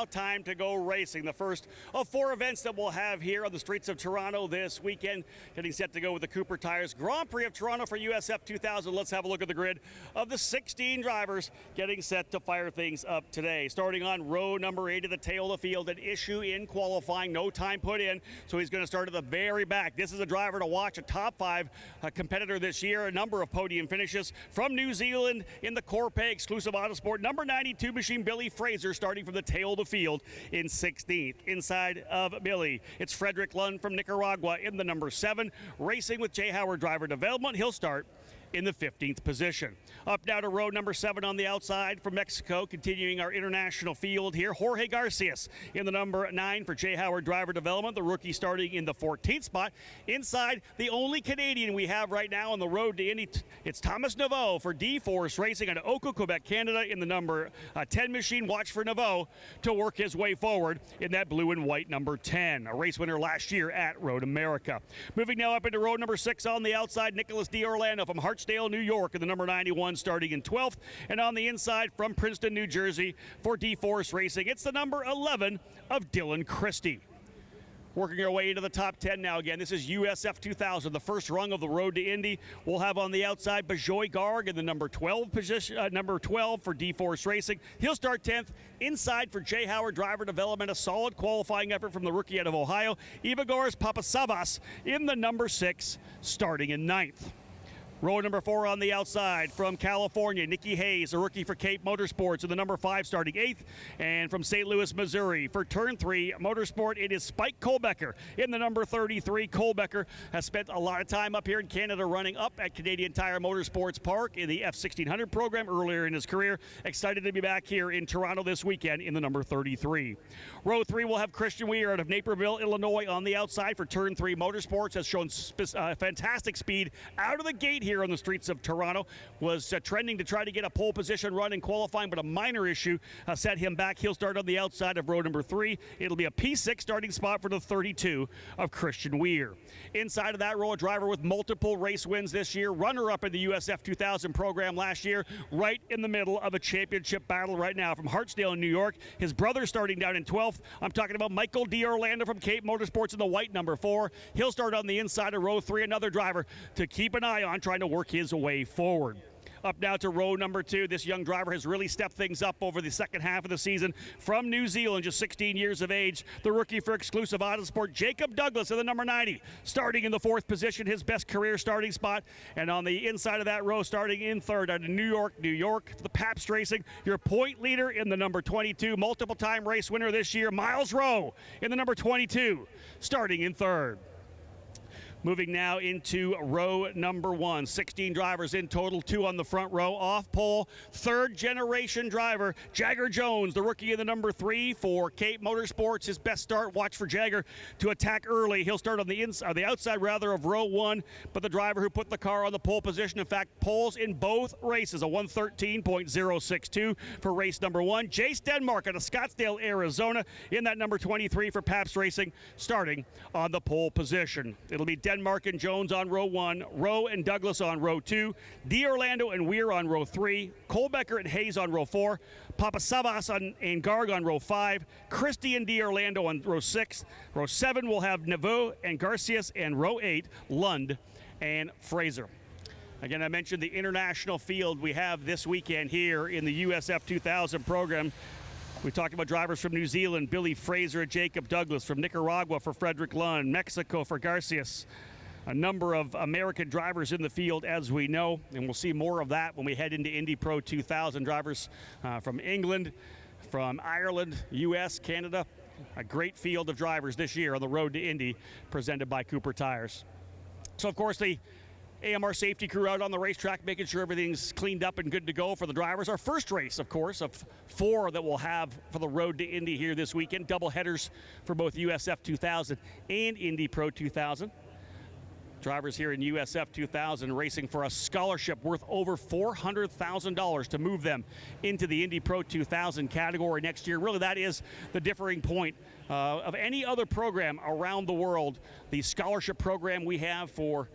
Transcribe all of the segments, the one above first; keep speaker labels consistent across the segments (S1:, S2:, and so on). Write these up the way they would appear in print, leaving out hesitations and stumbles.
S1: now time to go racing. The first of 4 events that we'll have here on the streets of Toronto this weekend. Getting set to go with the Cooper Tires Grand Prix of Toronto for USF 2000. Let's have a look at the grid of the 16 drivers getting set to fire things up today. Starting on row number 8 of the tail of the field, an issue in qualifying, no time put in, so he's going to start at the very back. This is a driver to watch, a top 5 competitor this year, a number of podium finishes from New Zealand in the Corpay exclusive Autosport. Number 92 machine Billy Fraser starting from the tail of the field in 16th. Inside of Billy, it's Frederick Lund from Nicaragua in the number 7, racing with J. Howard Driver Development. He'll start in the 15th position. Up now to row number 7 on the outside from Mexico, continuing our international field here. Jorge Garcias in the number 9 for J. Howard Driver Development, the rookie starting in the 14th spot. Inside, the only Canadian we have right now on the road to Indy, it's Thomas Naveau for D-Force Racing out of Oka, Quebec, Canada in the number 10 machine. Watch for Naveau to work his way forward in that blue and white number 10, a race winner last year at Road America. Moving now up into row number 6 on the outside, Nicholas D'Orlando from Hartsdale, New York in the number 91 starting in 12th. And on the inside from Princeton, New Jersey for D-Force Racing, it's the number 11 of Dylan Christie. Working our way into the top 10 now. Again, this is USF 2000, the first rung of the road to Indy. We'll have on the outside Bajoy Garg in the number 12 position, number 12 for D-Force Racing. He'll start 10th. Inside for J. Howard Driver Development, a solid qualifying effort from the rookie out of Ohio, Ivagoras Papasavas in the number 6, starting in 9th. Row number 4 on the outside from California, Nikki Hayes, a rookie for Cape Motorsports in the number 5 starting 8th. And from St. Louis, Missouri for Turn 3 Motorsport, it is Spike Kohlbecker in the number 33. Kohlbecker has spent a lot of time up here in Canada running up at Canadian Tire Motorsports Park in the F1600 program earlier in his career. Excited to be back here in Toronto this weekend in the number 33. Row 3 will have Christian Weir out of Naperville, Illinois on the outside for Turn 3 Motorsports. Has shown fantastic speed out of the gate here on the streets of Toronto. Was trending to try to get a pole position run in qualifying, but a minor issue set him back. He'll start on the outside of row number 3. It'll be a P6 starting spot for the 32 of Christian Weir. Inside of that row, a driver with multiple race wins this year, runner-up in the USF 2000 program last year, right in the middle of a championship battle right now from Hartsdale in New York. His brother starting down in 12th. I'm talking about Michael D'Orlando from Cape Motorsports in the white number 4. He'll start on the inside of row 3, another driver to keep an eye on, trying to work his way forward. Up now to row number 2. This young driver has really stepped things up over the second half of the season. From New Zealand, just 16 years of age, the rookie for exclusive Autosport, Jacob Douglas in the number 90, starting in the 4th position, his best career starting spot. And on the inside of that row, starting in 3rd, out of New York, for the Pabst Racing, your point leader in the number 22, multiple-time race winner this year, Miles Rowe in the number 22, starting in 3rd. Moving now into row number 1. 16 drivers in total, 2 on the front row. Off pole, 3rd generation driver, Jagger Jones, the rookie in the number 3 for Cape Motorsports. His best start, watch for Jagger to attack early. He'll start on the inside, the outside rather, of row 1, but the driver who put the car on the pole position, in fact, poles in both races, a 113.062 for race number 1. Jace Denmark out of Scottsdale, Arizona in that number 23 for Pabst Racing, starting on the pole position. It'll be Denmark and Jones on row 1, Rowe and Douglas on row 2, D'Orlando and Weir on row 3, Kohlbecker and Hayes on row 4, Papasavas and Garg on row 5, Christie and D'Orlando on row 6. Row 7 will have Naveau and Garcias, and row 8, Lund and Fraser. Again, I mentioned the international field we have this weekend here in the USF 2000 program. We talked about drivers from New Zealand, Billy Fraser and Jacob Douglas, from Nicaragua for Frederick Lund, Mexico for Garcias. A number of American drivers in the field, as we know, and we'll see more of that when we head into Indy Pro 2000. Drivers from England, from Ireland, U.S., Canada. A great field of drivers this year on the road to Indy, presented by Cooper Tires. So, of course, the AMR safety crew out on the racetrack, making sure everything's cleaned up and good to go for the drivers. Our first race, of course, of 4 that we'll have for the road to Indy here this weekend. Double headers for both USF 2000 and Indy Pro 2000. Drivers here in USF 2000 racing for a scholarship worth over $400,000 to move them into the Indy Pro 2000 category next year. Really, that is the differing point of any other program around the world. The scholarship program we have for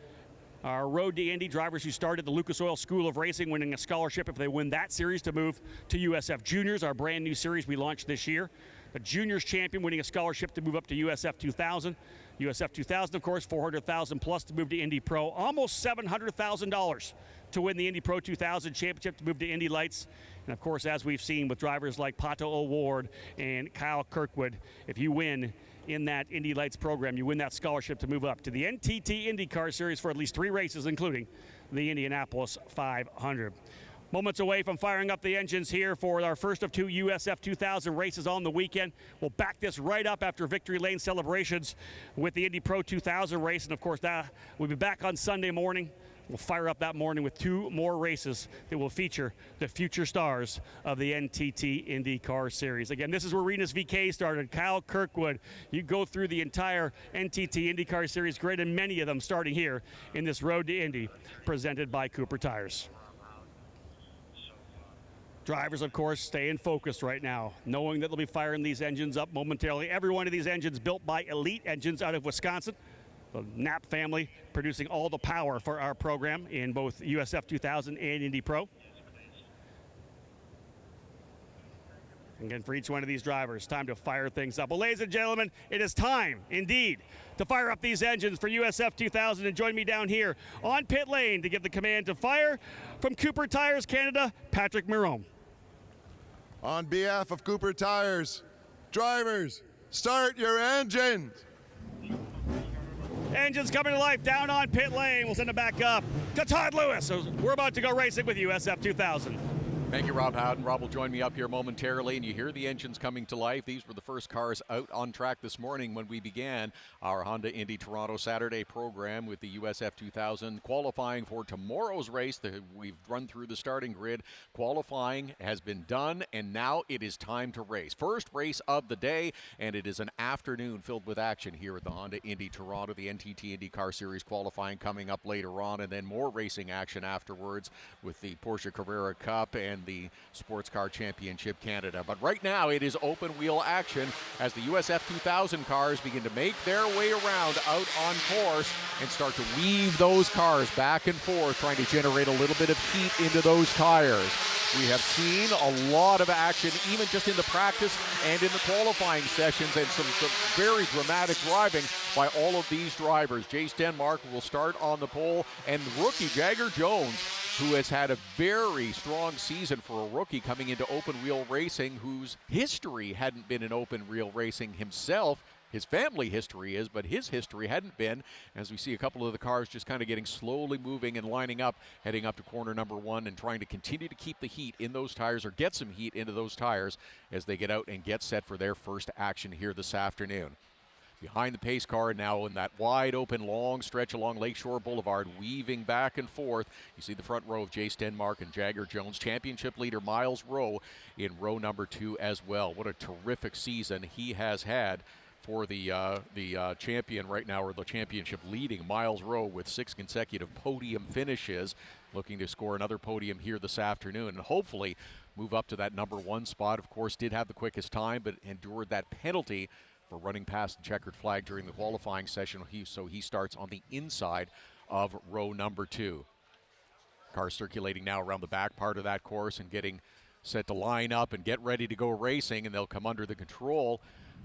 S1: our Road to Indy drivers who started the Lucas Oil School of Racing, winning a scholarship if they win that series to move to USF Juniors, our brand new series we launched this year. a juniors champion, winning a scholarship to move up to USF 2000. USF 2000, of course, $400,000 plus to move to Indy Pro. Almost $700,000 to win the Indy Pro 2000 championship to move to Indy Lights. And of course, as we've seen with drivers like Pato O'Ward and Kyle Kirkwood, if you win in that Indy Lights program, you win that scholarship to move up to the NTT IndyCar Series for at least 3 races, including the Indianapolis 500. Moments away from firing up the engines here for our first of 2 USF 2000 races on the weekend. We'll back this right up after Victory Lane celebrations with the Indy Pro 2000 race. And of course, we'll be back on Sunday morning. We'll fire up that morning with 2 more races that will feature the future stars of the NTT IndyCar Series. Again, this is where Renus VK started. Kyle Kirkwood, you go through the entire NTT IndyCar Series grid, and many of them starting here in this Road to Indy, presented by Cooper Tires. Drivers, of course, staying focused right now, knowing that they'll be firing these engines up momentarily. Every one of these engines built by Elite Engines out of Wisconsin. The Knapp family producing all the power for our program in both USF 2000 and Indy Pro. Again, for each one of these drivers, time to fire things up. Well, ladies and gentlemen, it is time, indeed, to fire up these engines for USF 2000. And join me down here on pit lane to give the command to fire from Cooper Tires Canada, Patrick Miron.
S2: On behalf of Cooper Tires, drivers, start your engines.
S1: Engines coming to life down on pit lane. We'll send it back up to Todd Lewis. So we're about to go racing with USF 2000.
S3: Thank you, Rob Howden. Rob will join me up here momentarily, and you hear the engines coming to life. These were the first cars out on track this morning when we began our Honda Indy Toronto Saturday program with the USF 2000 qualifying for tomorrow's race. We've run through the starting grid. Qualifying has been done, and now it is time to race. First race of the day, and it is an afternoon filled with action here at the Honda Indy Toronto. The NTT IndyCar Series qualifying coming up later on, and then more racing action afterwards with the Porsche Carrera Cup and the Sports Car Championship Canada. But right now it is open wheel action as the USF 2000 cars begin to make their way around out on course and start to weave those cars back and forth, trying to generate a little bit of heat into those tires. We have seen a lot of action even just in the practice and in the qualifying sessions, and some very dramatic driving by all of these drivers. Jace Denmark will start on the pole, and rookie Jagger Jones, who has had a very strong season for a rookie coming into open wheel racing, whose history hadn't been in open wheel racing himself. His family history is, but his history hadn't been, as we see a couple of the cars just kind of getting slowly moving and lining up, heading up to corner number 1 and trying to continue to keep the heat in those tires, or get some heat into those tires as they get out and get set for their first action here this afternoon. Behind the pace car now in that wide open long stretch along Lakeshore Boulevard, weaving back and forth. You see the front row of Jace Denmark and Jagger Jones. Championship leader Miles Rowe in row number 2 as well. What a terrific season he has had for the champion right now, or the championship leading Miles Rowe, with 6 consecutive podium finishes, looking to score another podium here this afternoon and hopefully move up to that number 1 spot. Of course, did have the quickest time, but endured that penalty for running past the checkered flag during the qualifying session, so he starts on the inside of row number 2. Cars circulating now around the back part of that course and getting set to line up and get ready to go racing, and they'll come under the control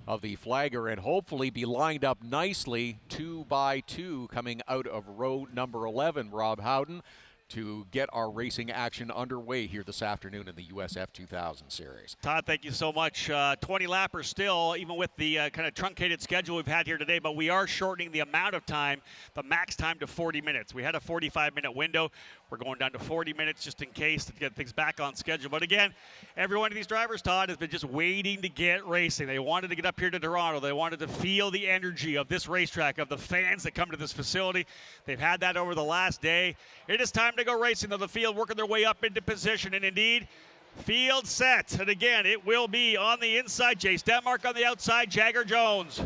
S3: of the flagger and hopefully be lined up nicely 2 by 2 coming out of row number 11, Rob Howden, to get our racing action underway here this afternoon in the USF 2000 Series.
S1: Todd, thank you so much. 20 lappers still, even with the kind of truncated schedule we've had here today, but we are shortening the amount of time, the max time, to 40 minutes. We had a 45-minute window. We're going down to 40 minutes just in case to get things back on schedule. But again, every one of these drivers, Todd, has been just waiting to get racing. They wanted to get up here to Toronto. They wanted to feel the energy of this racetrack, of the fans that come to this facility. They've had that over the last day. It is time to go racing. Though the field working their way up into position, and indeed, field set. And again, it will be on the inside. Jace Denmark on the outside. Jagger Jones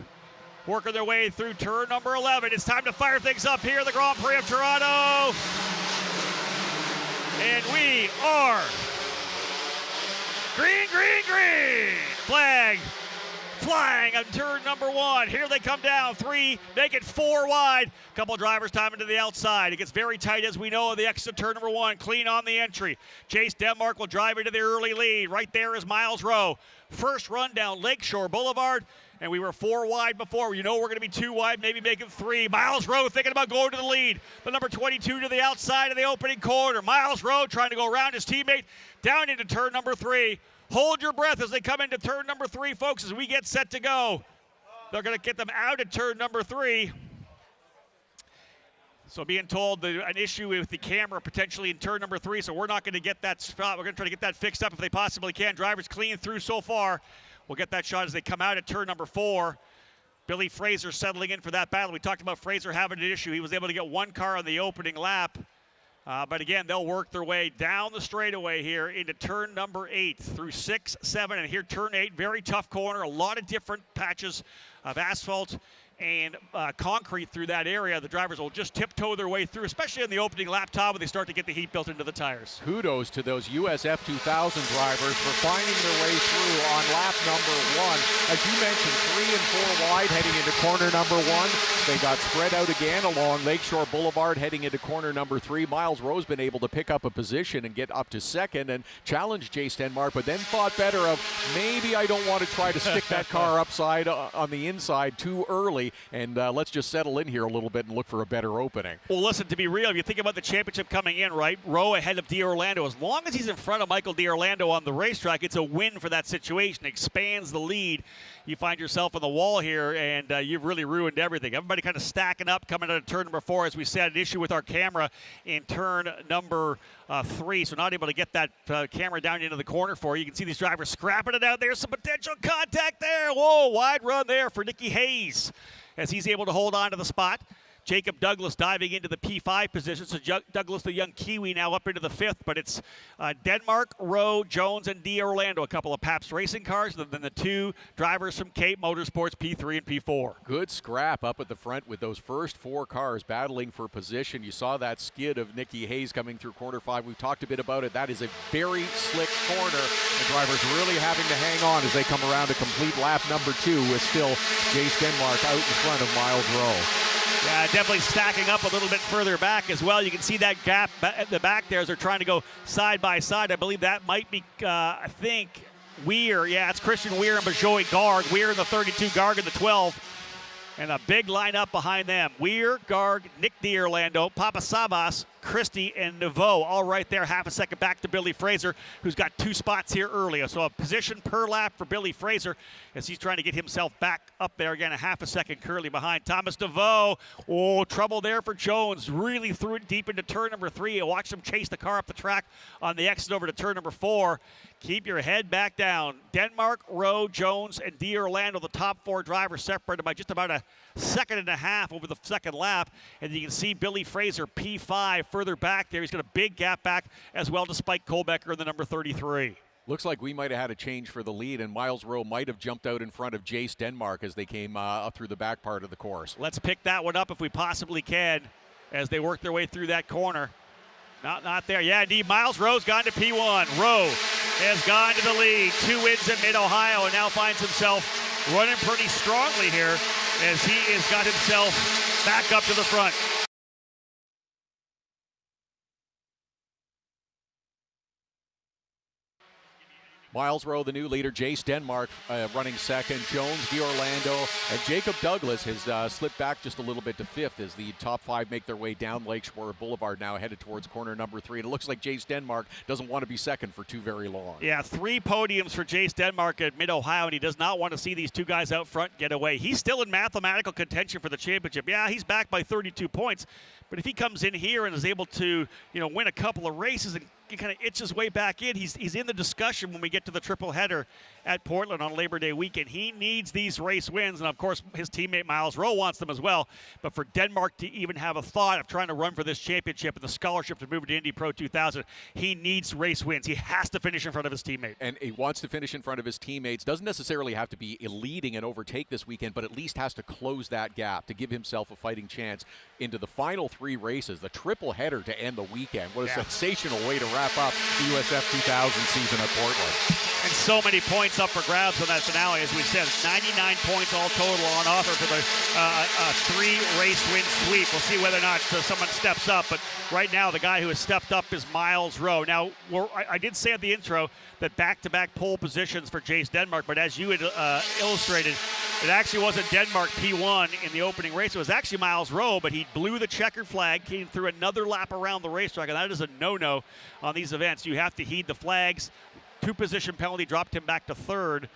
S1: working their way through turn number 11. It's time to fire things up here at the Grand Prix of Toronto. And we are green, green, green. Flag flying on turn number 1. Here they come down, 3, make it 4 wide. Couple drivers timing to the outside. It gets very tight, as we know, at the exit turn number 1. Clean on the entry. Chase Denmark will drive into the early lead. Right there is Miles Rowe. First run down Lakeshore Boulevard, and we were 4 wide before. You know we're going to be 2 wide, maybe make it 3. Miles Rowe thinking about going to the lead. The number 22 to the outside of the opening corner. Miles Rowe trying to go around his teammate down into turn number 3. Hold your breath as they come into turn number 3, folks, as we get set to go. They're going to get them out of turn number 3. So being told an issue with the camera potentially in turn number 3, so we're not going to get that spot. We're going to try to get that fixed up if they possibly can. Drivers clean through so far. We'll get that shot as they come out at turn number 4. Billy Fraser settling in for that battle. We talked about Fraser having an issue. He was able to get 1 car on the opening lap. But again, they'll work their way down the straightaway here into turn number 8 through 6, 7, and here turn 8, very tough corner, a lot of different patches of asphalt and concrete through that area. The drivers will just tiptoe their way through, especially in the opening lap time when they start to get the heat built into the tires.
S3: Kudos to those USF 2000 drivers for finding their way through on lap number 1. As you mentioned, 3 and 4 wide heading into corner number 1. They got spread out again along Lakeshore Boulevard heading into corner number 3. Miles Rowe's been able to pick up a position and get up to second and challenge Jace Denmark, but then thought better of maybe I don't want to try to stick that car upside on the inside too early, and let's just settle in here a little bit and look for a better opening.
S1: Well, listen, to be real, if you think about the championship coming in, right, Rowe ahead of D'Orlando, as long as he's in front of Michael D'Orlando on the racetrack, it's a win for that situation. It expands the lead. You find yourself on the wall here, and you've really ruined everything. Everybody kind of stacking up coming out of turn number 4. As we said, an issue with our camera in turn number 3, so not able to get that camera down into the corner for you. You can see these drivers scrapping it out there. Some potential contact there. Whoa, wide run there for Nicky Hayes as he's able to hold on to the spot. Jacob Douglas diving into the P5 position. So Douglas, the young Kiwi, now up into the 5th. But it's Denmark, Rowe, Jones, and D'Orlando. A couple of Pabst racing cars. And then the 2 drivers from Cape Motorsports, P3 and P4.
S3: Good scrap up at the front with those first 4 cars battling for position. You saw that skid of Nicky Hayes coming through corner 5. We've talked a bit about it. That is a very slick corner. The drivers really having to hang on as they come around to complete lap number 2 with still Jace Denmark out in front of Miles Rowe.
S1: Yeah, definitely stacking up a little bit further back as well. You can see that gap at the back there as they're trying to go side by side. I believe that might be, I think, Weir. Yeah, it's Christian Weir and Bajoy Garg. Weir in the 32, Garg in the 12. And a big lineup behind them. Weir, Garg, Nick D'Orlando, Papasavas, Christie, and Nouveau all right there. Half a second back to Billy Fraser, who's got 2 spots here earlier. So a position per lap for Billy Fraser as he's trying to get himself back up there again. A half a second currently behind Thomas Nouveau. Oh, trouble there for Jones. Really threw it deep into turn number 3. Watch him chase the car up the track on the exit over to turn number 4. Keep your head back down. Denmark, Rowe, Jones, and D'Orlando, the top 4 drivers, separated by just about a second and a half over the second lap. And you can see Billy Fraser, P5, further back there. He's got a big gap back as well to Spike Kohlbecker in the number 33.
S3: Looks like we might have had a change for the lead, and Miles Rowe might have jumped out in front of Jace Denmark as they came up through the back part of the course.
S1: Let's pick that one up if we possibly can as they work their way through that corner. Not there. Yeah, indeed. Miles Rowe's gone to P1. Rowe has gone to the lead. 2 wins at Mid-Ohio and now finds himself running pretty strongly here as he has got himself back up to the front.
S3: Miles Rowe, the new leader. Jace Denmark running second. Jones, D'Orlando, and Jacob Douglas has slipped back just a little bit to 5th as the top 5 make their way down Lakeshore Boulevard now, headed towards corner number 3. And it looks like Jace Denmark doesn't want to be second for too very long.
S1: Yeah, 3 podiums for Jace Denmark at Mid-Ohio, and he does not want to see these 2 guys out front get away. He's still in mathematical contention for the championship. Yeah, he's back by 32 points, but if he comes in here and is able to, win a couple of races and kind of itch his way back in, he's in the discussion when we get to the triple header at Portland on Labor Day weekend. He needs these race wins, and of course his teammate Miles Rowe wants them as well. But for Denmark to even have a thought of trying to run for this championship and the scholarship to move to Indy Pro 2000, he needs race wins. He has to finish in front of his teammate.
S3: And he wants to finish in front of his teammates. Doesn't necessarily have to be leading and overtake this weekend, but at least has to close that gap to give himself a fighting chance into the final 3 races, the triple header to end the weekend. What a sensational way to wrap up the USF 2000 season at Portland.
S1: And so many points up for grabs on that finale, as we said. 99 points all total on offer for the three-race win sweep. We'll see whether or not someone steps up. But right now, the guy who has stepped up is Miles Rowe. Now, I did say at the intro that back-to-back pole positions for Jace Denmark. But as you had illustrated, it actually wasn't Denmark P1 in the opening race. It was actually Miles Rowe, but he blew the checkered flag, came through another lap around the racetrack, and that is a no-no on these events. You have to heed the flags. Two-position penalty dropped him back to third.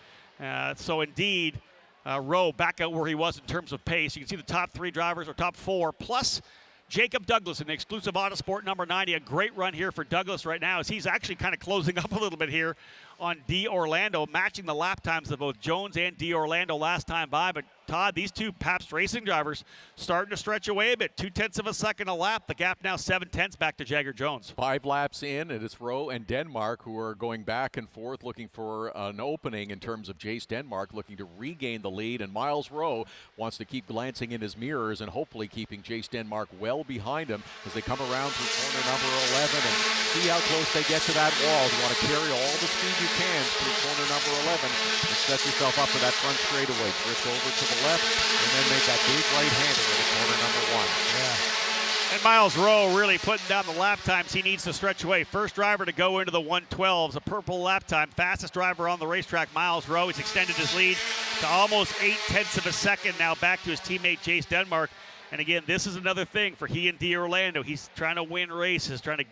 S1: So indeed, Rowe back out where he was in terms of pace. You can see the top three drivers, or top four, plus Jacob Douglas in the exclusive Autosport number 90. A great run here for Douglas right now, as he's actually kind of closing up a little bit here on D. Orlando, matching the lap times of both Jones and D. Orlando last time by. But Todd, these two Pabst Racing drivers starting to stretch away a bit. 0.2 of a second a lap. The gap now 0.7 back to Jagger Jones.
S3: 5 laps in, and it's Rowe and Denmark who are going back and forth looking for an opening in terms of Jace Denmark looking to regain the lead. And Miles Rowe wants to keep glancing in his mirrors and hopefully keeping Jace Denmark well behind him as they come around through corner number 11 and see how close they get to that wall. You want to carry all the speed you can through corner number 11 and set yourself up for that front straightaway. Drift over to the left and then make that big right-hander into corner number 1.
S1: Yeah. And Miles Rowe really putting down the lap times he needs to stretch away. First driver to go into the 112s, a purple lap time. Fastest driver on the racetrack, Miles Rowe. He's extended his lead to almost 0.8 of a second now back to his teammate Jace Denmark. And again, this is another thing for he and D. Orlando. He's trying to win races, trying to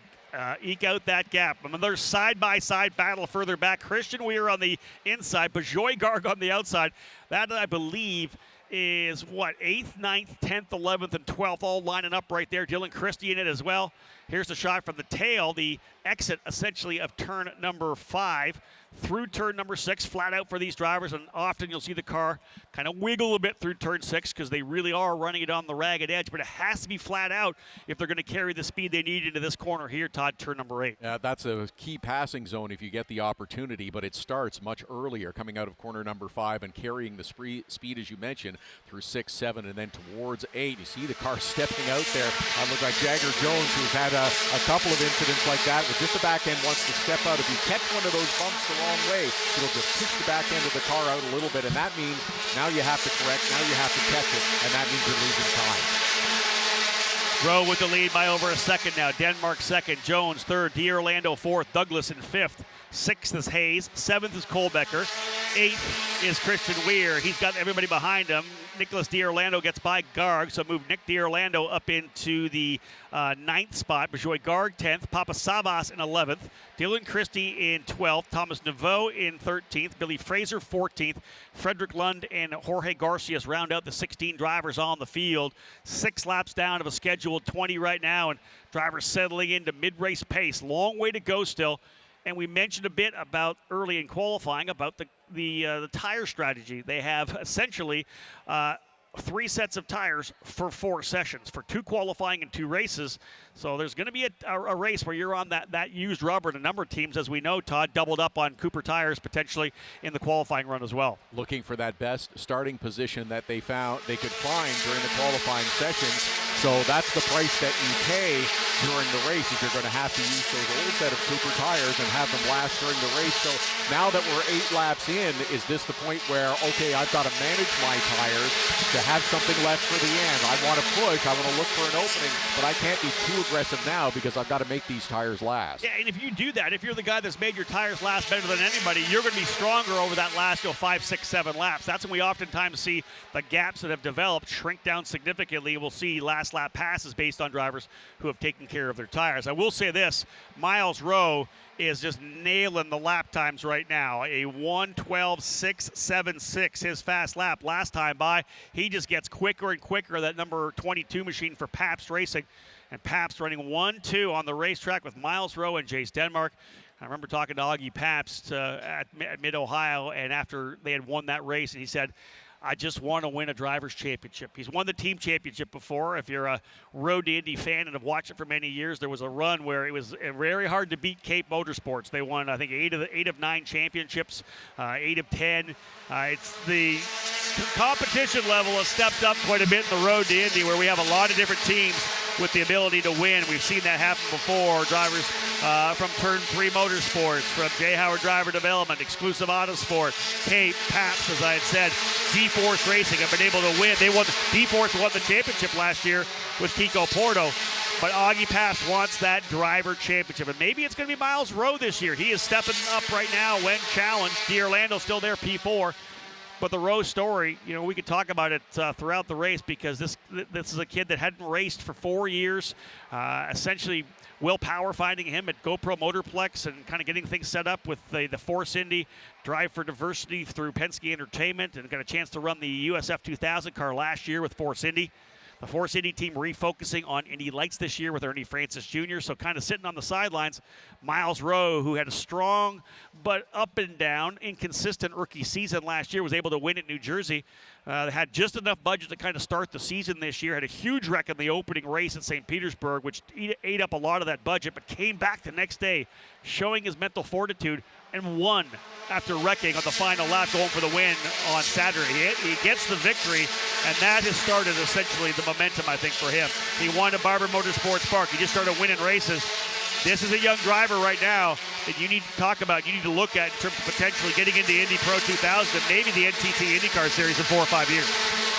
S1: eke out that gap. Another side-by-side battle further back. Christian Weir on the inside, Bajoy Garg on the outside. That, I believe, is what, 8th, 9th, 10th, 11th, and 12th, all lining up right there. Dylan Christie in it as well. Here's the shot from the tail, the exit essentially of turn number 5 through turn number 6, flat out for these drivers, and often you'll see the car kind of wiggle a bit through turn 6 because they really are running it on the ragged edge, but it has to be flat out if they're going to carry the speed they need into this corner here, Todd, turn number 8.
S3: Yeah, that's a key passing zone if you get the opportunity, but it starts much earlier, coming out of corner number 5 and carrying the speed, as you mentioned, through 6, 7, and then towards 8. You see the car stepping out there. Look like Jagger Jones, who's had a couple of incidents like that, with just the back end wants to step out. If you catch one of those bumps the wrong way, it'll just push the back end of the car out a little bit, and that means now you have to correct, now you have to catch it, and that means you're losing time.
S1: Rowe with the lead by over a second now. Denmark second, Jones third, D. Orlando fourth, Douglas in fifth. 6th is Hayes, 7th is Kohlbecker, 8th is Christian Weir. He's got everybody behind him. Nicholas D. Orlando gets by Garg, so move Nick D. Orlando up into the 9th spot. Bajoy Garg 10th, Papa Savas in 11th, Dylan Christie in 12th, Thomas Naveau in 13th, Billy Fraser 14th, Frederick Lund and Jorge Garcias round out the 16 drivers on the field. 6 laps down of a scheduled 20 right now, and drivers settling into mid-race pace. Long way to go still. And we mentioned a bit about early in qualifying about the tire strategy. They have essentially 3 sets of tires for 4 sessions, for 2 qualifying and 2 races. So there's going to be a race where you're on that used rubber, and a number of teams, as we know, Todd, doubled up on Cooper tires potentially in the qualifying run as well.
S3: Looking for that best starting position that they could find during the qualifying sessions. So that's the price that you pay during the race, if you're going to have to use those old set of Cooper tires and have them last during the race. So now that we're 8 laps in, is this the point where, okay, I've got to manage my tires to have something left for the end? I want to push, I want to look for an opening, but I can't be too aggressive now because I've got to make these tires last.
S1: Yeah, and if you do that, if you're the guy that's made your tires last better than anybody, you're going to be stronger over that last 5, 6, 7 laps. That's when we oftentimes see the gaps that have developed shrink down significantly. We'll see last lap passes based on drivers who have taken care of their tires. I will say this, Miles Rowe is just nailing the lap times right now. A 1:12.676, his fast lap last time by. He just gets quicker and quicker, that number 22 machine for Pabst Racing. And Pabst running 1-2 on the racetrack with Miles Rowe and Jace Denmark. I remember talking to Augie Pabst at Mid-Ohio, and after they had won that race, and he said, I just want to win a driver's championship. He's won the team championship before. If you're a Road to Indy fan and have watched it for many years, there was a run where it was very hard to beat Cape Motorsports. They won, I think, 8 of 9 championships, 8 of 10. It's the competition level has stepped up quite a bit in the road to Indy, where we have a lot of different teams with the ability to win. We've seen that happen before. Drivers from Turn 3 Motorsports, from J. Howard Driver Development, Exclusive Autosport, Cape, Paps, as I had said, D-Force Racing have been able to win. D-Force won the championship last year with Kiko Porto. But Augie Paps wants that driver championship. And maybe it's going to be Miles Rowe this year. He is stepping up right now when challenged. D'Orlando's still there, P4. But the Rowe story, we could talk about it throughout the race, because this is a kid that hadn't raced for 4 years. Essentially, Will Power finding him at GoPro Motorplex and kind of getting things set up with the Force Indy Drive for Diversity through Penske Entertainment, and got a chance to run the USF 2000 car last year with Force Indy. The Force Indy team refocusing on Indy Lights this year with Ernie Francis Jr., so kind of sitting on the sidelines. Miles Rowe, who had a strong but up and down, inconsistent rookie season last year, was able to win at New Jersey. Had just enough budget to kind of start the season this year. Had a huge wreck in the opening race at St. Petersburg, which ate up a lot of that budget, but came back the next day, showing his mental fortitude, and won after wrecking on the final lap, going for the win on Saturday. He gets the victory, and that has started essentially the momentum, I think, for him. He won at Barber Motorsports Park. He just started winning races. This is a young driver right now that you need to talk about, you need to look at in terms of potentially getting into Indy Pro 2000 and maybe the NTT IndyCar Series in 4 or 5 years.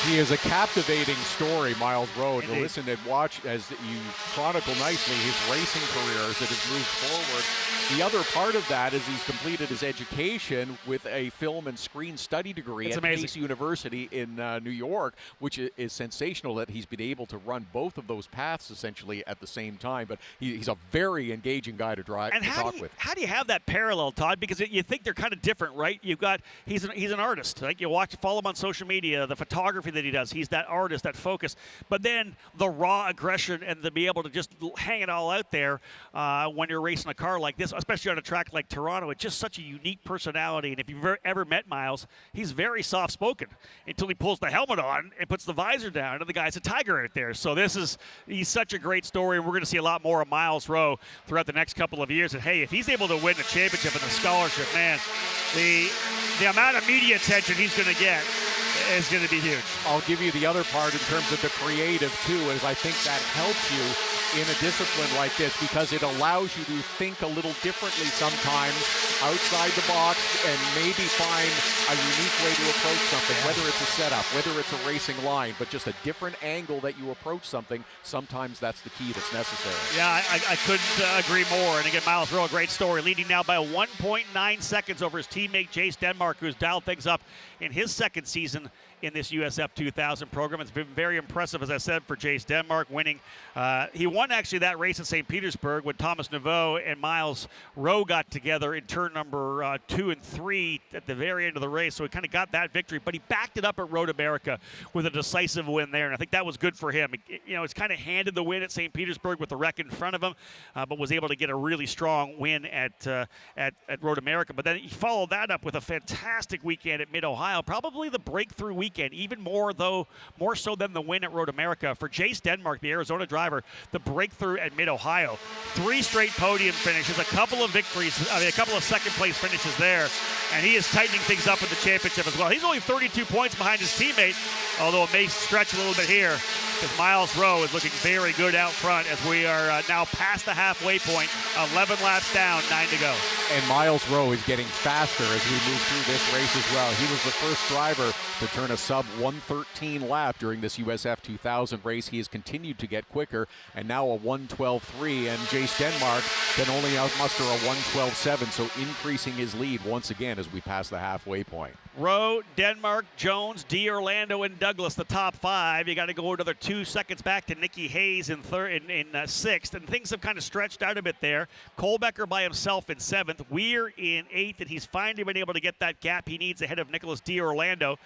S3: He is a captivating story, Miles Rowe, to
S1: Indeed.
S3: listen and watch as you chronicle nicely his racing career as it has moved forward. The other part of that is he's completed his education with a film and screen study degree at Pace University in New York, which is sensational that he's been able to run both of those paths essentially at the same time. But he's a very engaging guy to talk with.
S1: How do you have that parallel, Todd? Because you think they're kind of different, right? You've got he's an artist. Like, you follow him on social media, the photography that he does. He's that artist, that focus. But then the raw aggression and to be able to just hang it all out there when you're racing a car like this, especially on a track like Toronto. It's just such a unique personality. And if you've ever met Miles, he's very soft-spoken until he pulls the helmet on and puts the visor down, and the guy's a tiger out there. So he's such a great story. We're going to see a lot more of Miles Rowe throughout the next couple of years. And hey, if he's able to win the championship and the scholarship, man, the amount of media attention he's going to get is going to be huge.
S3: I'll give you the other part in terms of the creative too, is I think that helps you in a discipline like this, because it allows you to think a little differently sometimes outside the box and maybe find a unique way to approach something, whether it's a setup, whether it's a racing line, but just a different angle that you approach something. Sometimes that's the key that's necessary.
S1: Yeah, I couldn't agree more. And again, Miles Rowe, a great story, leading now by 1.9 seconds over his teammate Jace Denmark, who's dialed things up in his second season in this USF 2000 program. It's been very impressive, as I said, for Jace Denmark, winning. He won actually that race in St. Petersburg when Thomas Nouveau and Miles Rowe got together in turn number 2 and 3 at the very end of the race. So he kind of got that victory, but he backed it up at Road America with a decisive win there, and I think that was good for him. It's kind of handed the win at St. Petersburg with the wreck in front of him, but was able to get a really strong win at Road America. But then he followed that up with a fantastic weekend at Mid-Ohio, probably the breakthrough weekend, even more so than the win at Road America. For Jace Denmark, the Arizona driver, the breakthrough at Mid-Ohio. 3 straight podium finishes, a couple of victories, a couple of second-place finishes there, and he is tightening things up in the championship as well. He's only 32 points behind his teammate, although it may stretch a little bit here, because Miles Rowe is looking very good out front as we are now past the halfway point, 11 laps down, 9 to go.
S3: And Miles Rowe is getting faster as we move through this race as well. He was the first driver to turn a sub-113 lap during this USF 2000 race. He has continued to get quicker, and now a 112.3, and Jace Denmark can only outmuster a 112.7, so increasing his lead once again as we pass the halfway point.
S1: Rowe, Denmark, Jones, D'Orlando, and Douglas, the top 5. You got to go another 2 seconds back to Nicky Hayes in 6th, and things have kind of stretched out a bit there. Kohlbecker by himself in 7th, Weir in 8th, and he's finally been able to get that gap he needs ahead of Nicholas D'Orlando.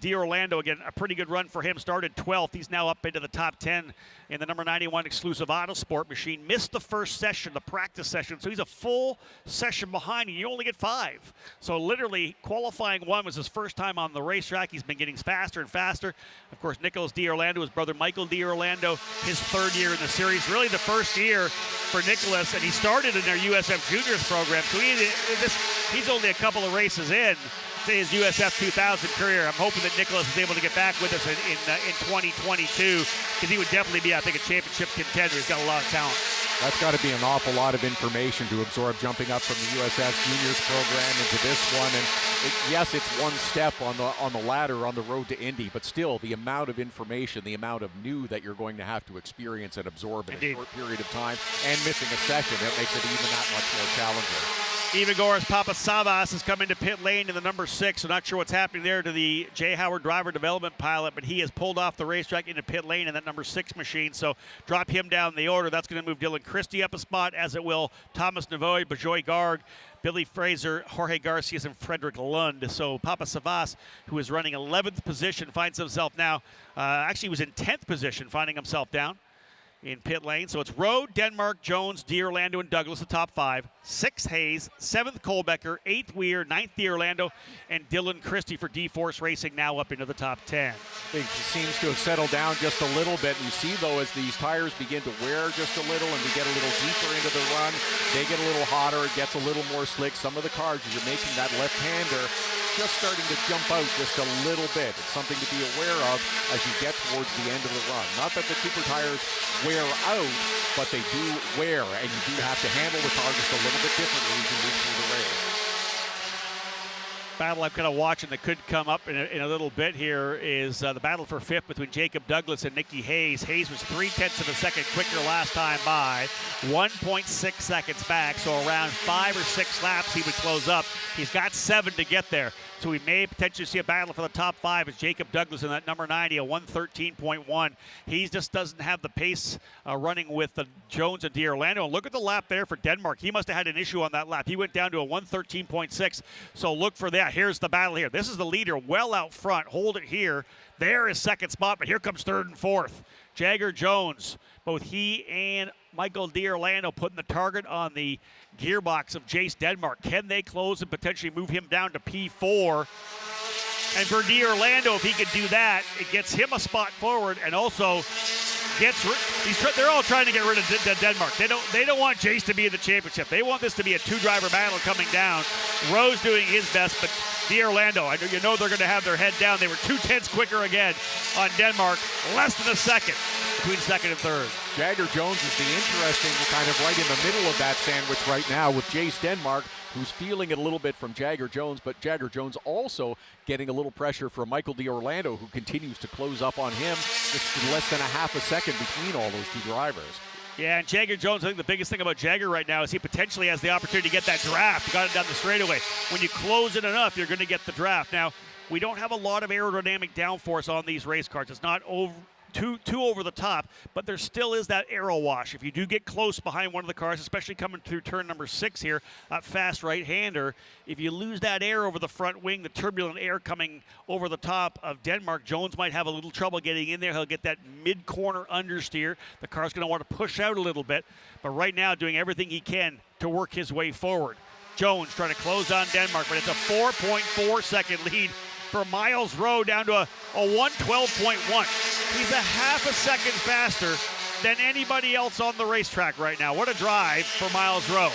S1: D'Orlando, again, a pretty good run for him, started 12th. He's now up into the top 10 in the number 91 exclusive Autosport machine. Missed the first session, the practice session, so he's a full session behind, and you only get 5. So literally, qualifying 1 was his first time on the racetrack. He's been getting faster and faster. Of course, Nicholas D'Orlando, his brother Michael D'Orlando, his 3rd year in the series, really the first year for Nicholas, and he started in their USF Juniors program, so he's only a couple of races in to his USF 2000 career. I'm hoping that Nicholas is able to get back with us in 2022, because he would definitely be, I think, a championship contender. He's got a lot of talent.
S3: That's got to be an awful lot of information to absorb, jumping up from the USF Juniors program into this one. And yes, it's one step on the ladder on the road to Indy, but still the amount of information, the amount of new that you're going to have to experience and absorb in a short period of time, and missing a session, that makes it even that much more challenging.
S1: Evagoras Papasavas has come into pit lane in the number 6. So not sure what's happening there to the Jay Howard driver development pilot, but he has pulled off the racetrack into pit lane in that number 6 machine. So drop him down the order. That's going to move Dylan Christie up a spot, as it will Thomas Navoy, Bajoy Garg, Billy Fraser, Jorge Garcias, and Frederick Lund. So Papasavas, who is running 11th position, finds himself now, actually he was in 10th position, finding himself down in pit lane. So it's Rowe, Denmark, Jones, D'Orlando, and Douglas, the top 5. 6th Hayes, 7th Kohlbecker, 8th Weir, 9th D'Orlando, and Dylan Christie for D-Force Racing now up into the top 10.
S3: It seems to have settled down just a little bit. You see, though, as these tires begin to wear just a little and we get a little deeper into the run, they get a little hotter, it gets a little more slick. Some of the cars, as you're making that left-hander, just starting to jump out just a little bit. It's something to be aware of as you get towards the end of the run. Not that the Cooper tires wear out, but they do wear, and you do have to handle the car just a little bit differently as you move through the race.
S1: Battle I'm kind of watching that could come up in a little bit here is the battle for 5th between Jacob Douglas and Nicky Hayes. Hayes was 0.3 of a second quicker last time by, 1.6 seconds back, so around 5 or 6 laps he would close up. He's got 7 to get there, so we may potentially see a battle for the top 5 as Jacob Douglas in that number 90, a 1:13.1. He just doesn't have the pace running with the Jones and D'Orlando. And look at the lap there for Denmark. He must have had an issue on that lap. He went down to a 1:13.6, so look for that. Here's the battle here. This is the leader well out front. Hold it here. There is second spot, but here comes 3rd and 4th. Jagger Jones, both he and Michael D'Orlando putting the target on the gearbox of Jace Denmark. Can they close and potentially move him down to P4? And for D'Orlando, if he could do that, it gets him a spot forward, and also they're all trying to get rid of Denmark. They don't want Jace to be in the championship. They want this to be a 2-driver battle coming down. Rose doing his best, but D'Orlando, you know they're going to have their head down. They were 2/10 quicker again on Denmark, less than a second between 2nd and 3rd.
S3: Jagger Jones is the interesting kind of right in the middle of that sandwich right now with Jace Denmark, who's feeling it a little bit from Jagger Jones, but Jagger Jones also getting a little pressure from Michael D'Orlando, who continues to close up on him, just less than a half a second between all those two drivers.
S1: Yeah, and Jagger Jones, I think the biggest thing about Jagger right now is he potentially has the opportunity to get that draft. He got it down the straightaway. When you close it enough, you're going to get the draft. Now, we don't have a lot of aerodynamic downforce on these race cars. It's not too over the top, but there still is that aero wash. If you do get close behind one of the cars, especially coming through turn number 6 here, that fast right-hander, if you lose that air over the front wing, the turbulent air coming over the top of Denmark, Jones might have a little trouble getting in there. He'll get that mid-corner understeer. The car's going to want to push out a little bit, but right now doing everything he can to work his way forward. Jones trying to close on Denmark, but it's a 4.4-second lead for Miles Rowe down to a 1:12.1. He's a half a second faster than anybody else on the racetrack right now. What a drive for Miles Rowe.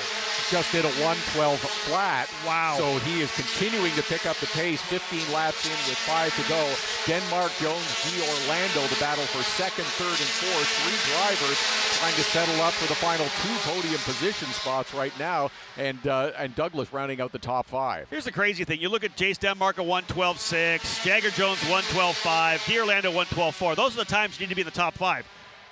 S3: Just did a 1:12 flat.
S1: Wow.
S3: So he is continuing to pick up the pace. 15 laps in with 5 to go. Denmark, Jones, D'Orlando, the battle for 2nd, 3rd, and 4th. 3 drivers trying to settle up for the final 2 podium position spots right now. And Douglas rounding out the top 5.
S1: Here's the crazy thing. You look at Jace Denmark at 1:12.6, Jagger Jones 1:12.5, D'Orlando 1:12.4. Those are the times you need to be in the top 5.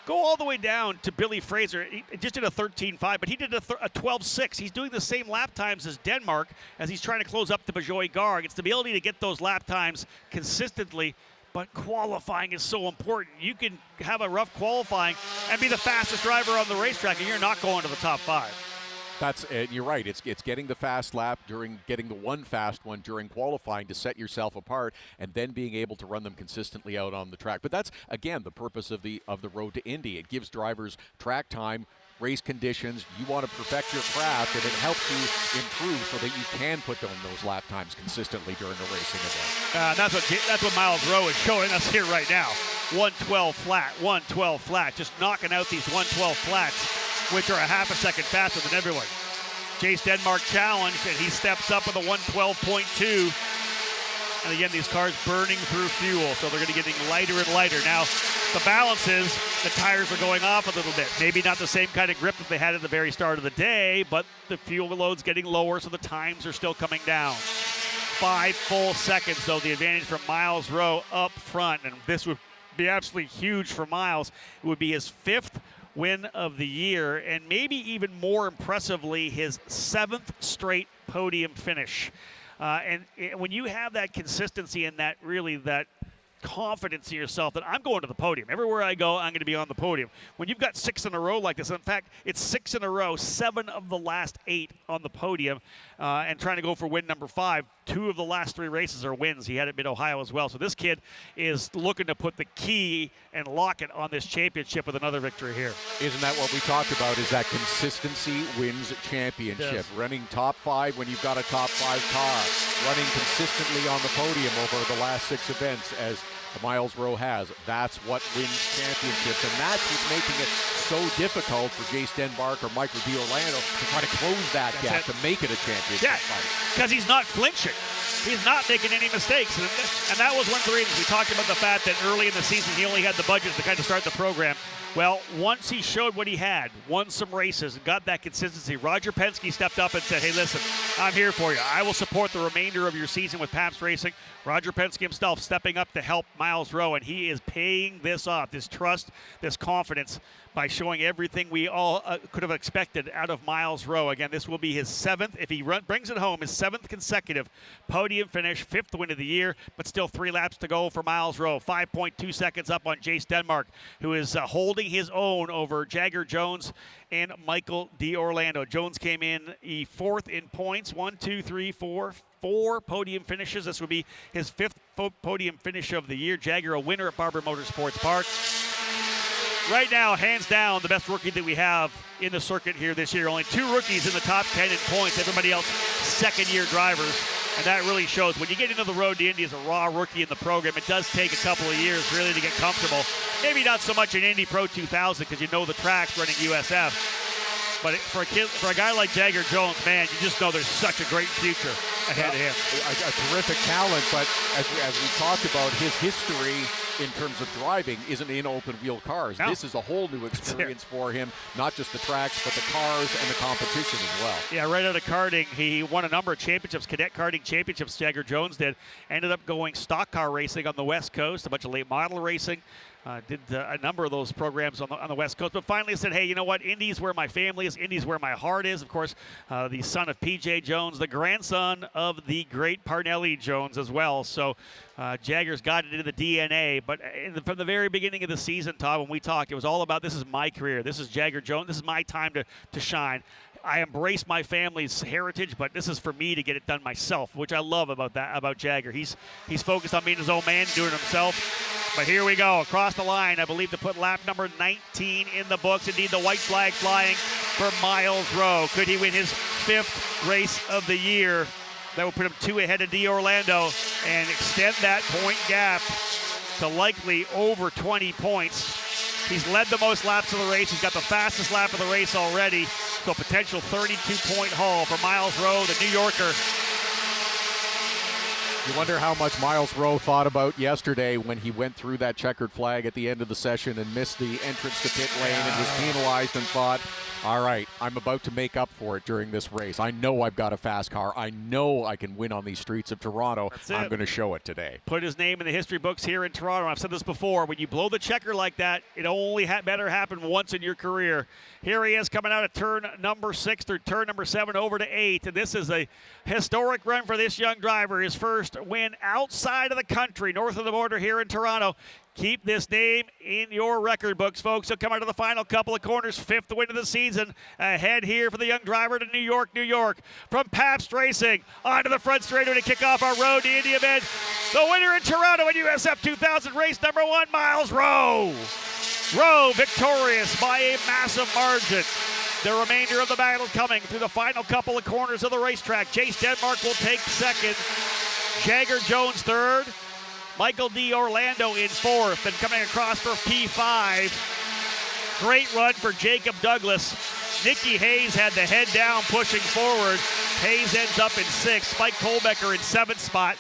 S1: Go all the way down to Billy Fraser. He just did a 13.5, but he did a 12.6. He's doing the same lap times as Denmark as he's trying to close up to Bajoy Garg. It's the ability to get those lap times consistently, but qualifying is so important. You can have a rough qualifying and be the fastest driver on the racetrack, and you're not going to the top 5.
S3: That's you're right. It's getting the fast lap during getting the one fast one during qualifying to set yourself apart, and then being able to run them consistently out on the track. But that's again the purpose of the road to Indy. It gives drivers track time, race conditions. You want to perfect your craft, and it helps you improve so that you can put on those lap times consistently during a racing event.
S1: That's what Miles Rowe is showing us here right now. 1:12 flat, 1:12 flat, just knocking out these 1:12 flats, which are a half a second faster than everyone. Jace Denmark challenged, and he steps up with a 1:12.2. And again, these cars burning through fuel, so they're going to be getting lighter and lighter. Now, the balance is the tires are going off a little bit. Maybe not the same kind of grip that they had at the very start of the day, but the fuel load's getting lower, so the times are still coming down. 5 full seconds, though, the advantage from Miles Rowe up front, and this would be absolutely huge for Miles. It would be his 5th win of the year, and maybe even more impressively, his 7th straight podium finish. And when you have that consistency and that confidence in yourself that I'm going to the podium. Everywhere I go, I'm going to be on the podium. When you've got 6 in a row like this, in fact, it's 6 in a row, 7 of the last 8 on the podium, and trying to go for win number 5. 2 of the last 3 races are wins. He had it at Mid-Ohio as well. So this kid is looking to put the key and lock it on this championship with another victory here.
S3: Isn't that what we talked about, is that consistency wins championship?
S1: Yes.
S3: Running top 5 when you've got a top 5 car. Running consistently on the podium over the last 6 events as Miles Rowe has. That's what wins championships, and that's what's making it so difficult for Jay Stenbark or Michael D'Orlando to try to close that gap to make it a championship fight.
S1: Because he's not flinching. He's not making any mistakes. And that was one of the reasons we talked about the fact that early in the season he only had the budget to kind of start the program. Well, once he showed what he had, won some races, and got that consistency, Roger Penske stepped up and said, hey, listen, I'm here for you. I will support the remainder of your season with Pabst Racing. Roger Penske himself stepping up to help Miles Rowe, and he is paying this off, this trust, this confidence, by showing everything we all could have expected out of Miles Rowe. Again, this will be his 7th, if he brings it home, his 7th consecutive podium finish, 5th win of the year, but still 3 laps to go for Miles Rowe. 5.2 seconds up on Jay Stenmark, who is holding his own over Jagger Jones and Michael D'Orlando. Jones came in 4th in points, 4 podium finishes. This would be his 5th podium finish of the year. Jagger, a winner at Barber Motorsports Park. Right now, hands down, the best rookie that we have in the circuit here this year. Only 2 rookies in the top 10 in points. Everybody else second-year drivers. And that really shows. When you get into the road to Indy as a raw rookie in the program, it does take a couple of years really to get comfortable. Maybe not so much in Indy Pro 2000 because you know the tracks running USF. But for a guy like Jagger Jones, man, you just know there's such a great future ahead of him.
S3: A terrific talent, but as we talked about, his history in terms of driving isn't in open-wheel cars.
S1: No.
S3: This is a whole new experience for him, not just the tracks, but the cars and the competition as well.
S1: Yeah, right out of karting, he won a number of championships, cadet karting championships, Jagger Jones did. Ended up going stock car racing on the West Coast, a bunch of late model racing. Did a number of those programs on the West Coast, but finally said, hey, you know what? Indy's where my family is. Indy's where my heart is. Of course, the son of P.J. Jones, the grandson of the great Parnelli Jones as well. So Jagger's got it in the DNA. But from the very beginning of the season, Todd, when we talked, it was all about this is my career. This is Jagger Jones. This is my time to shine. I embrace my family's heritage, but this is for me to get it done myself, which I love about Jagger. He's focused on being his own man, doing it himself. But here we go, across the line, I believe, to put lap number 19 in the books. Indeed, the white flag flying for Miles Rowe. Could he win his 5th race of the year? That will put him 2 ahead of D'Orlando and extend that point gap to likely over 20 points. He's led the most laps of the race. He's got the fastest lap of the race already. So potential 32-point haul for Miles Rowe, the New Yorker.
S3: You wonder how much Miles Rowe thought about yesterday when he went through that checkered flag at the end of the session and missed the entrance to pit lane and was penalized, and thought, all right, I'm about to make up for it during this race. I know I've got a fast car. I know I can win on these streets of Toronto. I'm going to show it today.
S1: Put his name in the history books here in Toronto. I've said this before. When you blow the checker like that, it only better happen once in your career. Here he is coming out of turn number 6 through turn number 7 over to 8. And this is a historic run for this young driver. His first win outside of the country, north of the border here in Toronto. Keep this name in your record books, folks. He'll come out of the final couple of corners, 5th win of the season. Ahead here for the young driver to New York, New York. From Pabst Racing onto the front straightaway to kick off our road to Indy event. The winner in Toronto in USF 2000, race number 1, Miles Rowe. Rowe victorious by a massive margin. The remainder of the battle coming through the final couple of corners of the racetrack. Jay Stenmark will take 2nd. Jagger Jones 3rd. Michael D'Orlando in 4th, and coming across for P5. Great run for Jacob Douglas. Nicky Hayes had the head down pushing forward. Hayes ends up in 6th. Mike Kohlbecker in 7th spot.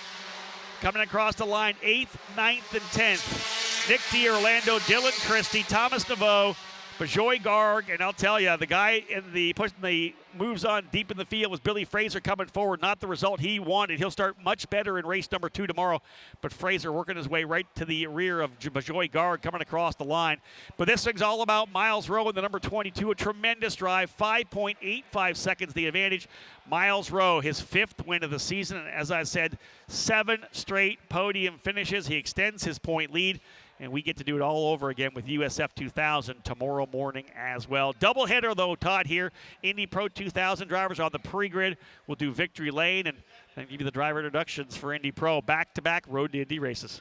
S1: coming across the line, 8th, 9th, and 10th. Nick D, Orlando, Dylan Christie, Thomas Naveau, Bajoy Garg, and I'll tell you, the guy in the pushing the moves on deep in the field was Billy Fraser coming forward. Not the result he wanted. He'll start much better in race number 2 tomorrow, but Fraser working his way right to the rear of Bajoy Garg coming across the line. But this thing's all about Miles Rowe in the number 22. A tremendous drive, 5.85 seconds the advantage. Miles Rowe, his 5th win of the season, and as I said, 7 straight podium finishes. He extends his point lead. And we get to do it all over again with USF 2000 tomorrow morning as well. Doubleheader, though, Todd, here. Indy Pro 2000 drivers on the pre-grid. We'll do Victory Lane and give you the driver introductions for Indy Pro. Back-to-back Road to Indy races.